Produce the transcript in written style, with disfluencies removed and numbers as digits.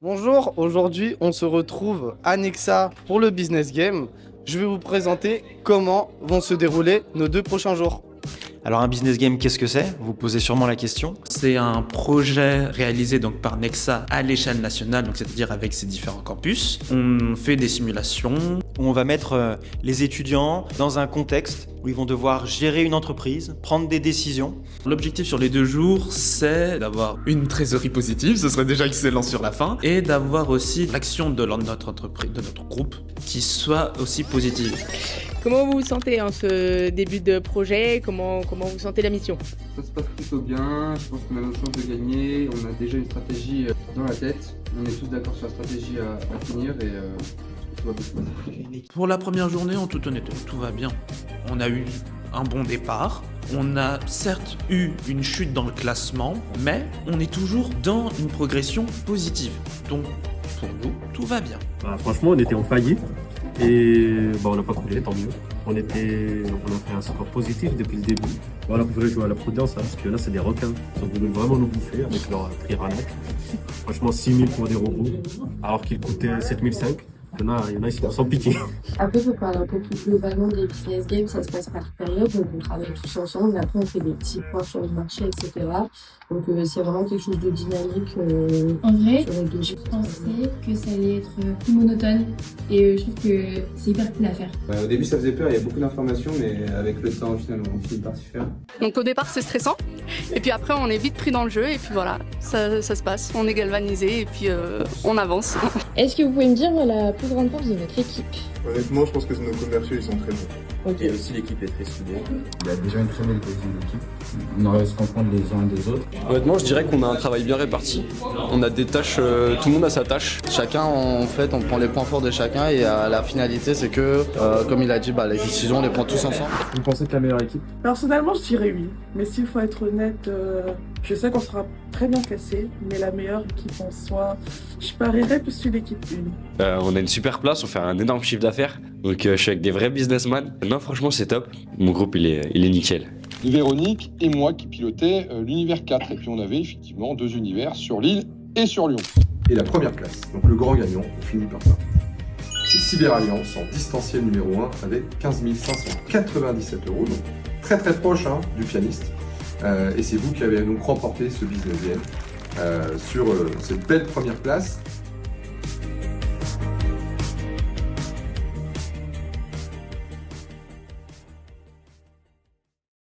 Bonjour, aujourd'hui on se retrouve à Nexa pour le business game. Je vais vous présenter comment vont se dérouler nos 2 prochains jours. Alors un business game, qu'est-ce que c'est? Vous posez sûrement la question. C'est un projet réalisé donc par Nexa à l'échelle nationale, donc c'est-à-dire avec ses différents campus. On fait des simulations. Où on va mettre les étudiants dans un contexte où ils vont devoir gérer une entreprise, prendre des décisions. L'objectif sur les 2 jours, c'est d'avoir une trésorerie positive, ce serait déjà excellent sur la fin, et d'avoir aussi l'action de notre entreprise, de notre groupe, qui soit aussi positive. Comment vous vous sentez en ce début de projet? Comment vous sentez la mission? Ça se passe plutôt bien, je pense qu'on a nos chances de gagner, on a déjà une stratégie dans la tête, on est tous d'accord sur la stratégie à finir et tout va bien se passer. Pour la première journée, en toute honnêteté, tout va bien. On a eu un bon départ, on a certes eu une chute dans le classement, mais on est toujours dans une progression positive. Donc, pour nous, tout va bien. Franchement, on était en faillite et on n'a pas coulé, tant mieux. On a fait un score positif depuis le début. Voilà, vous voulez jouer à la prudence, parce que là, c'est des requins. Ils ont voulu vraiment nous bouffer avec leur piranha. Franchement, 6 000 pour des robots, alors qu'ils coûtaient 7 500. Il y en a, ils sont sans pitié. Après, pour parler un peu plus globalement des business games, ça se passe par période. Donc, on travaille tous ensemble. Après, on fait des petits points sur le marché, etc. Donc, c'est vraiment quelque chose de dynamique. En vrai, sur les 2 jours. je pensais que ça allait être plus monotone et je trouve que c'est hyper cool à faire. Au début ça faisait peur, il y a beaucoup d'informations mais avec le temps finalement on finit par s'y faire. Donc au départ c'est stressant et puis après on est vite pris dans le jeu et puis voilà, ça se passe, on est galvanisé et puis on avance. Est-ce que vous pouvez me dire la plus grande force de votre équipe? Honnêtement, je pense que nos commerciaux ils sont très bons. Ok. Et aussi l'équipe est très soudée. Il y a déjà une très belle cohésion d'équipe. On arrive à se comprendre les uns des autres. Honnêtement, je dirais qu'on a un travail bien réparti. On a des tâches, tout le monde a sa tâche. Chacun en fait on prend les points forts de chacun et la finalité c'est que comme il a dit les décisions on les prend tous ensemble. Vous pensez que la meilleure équipe? Personnellement, je dirais oui. Mais s'il faut être honnête, je sais qu'on sera très bien classé, mais la meilleure équipe en soi, je parierais plus sur l'équipe 1. On a une super place, on fait un énorme chiffre d'affaires. Donc je suis avec des vrais businessmen. Non, franchement, c'est top. Mon groupe, il est nickel. Véronique et moi qui pilotais l'univers 4. Et puis on avait effectivement 2 univers sur l'île et sur Lyon. Et la première place, donc le grand gagnant, on finit par ça. C'est Cyberalliance en distanciel numéro 1 avec 15 597 €, donc très très proche du pianiste. Et c'est vous qui avez donc remporté ce business game sur cette belle première place.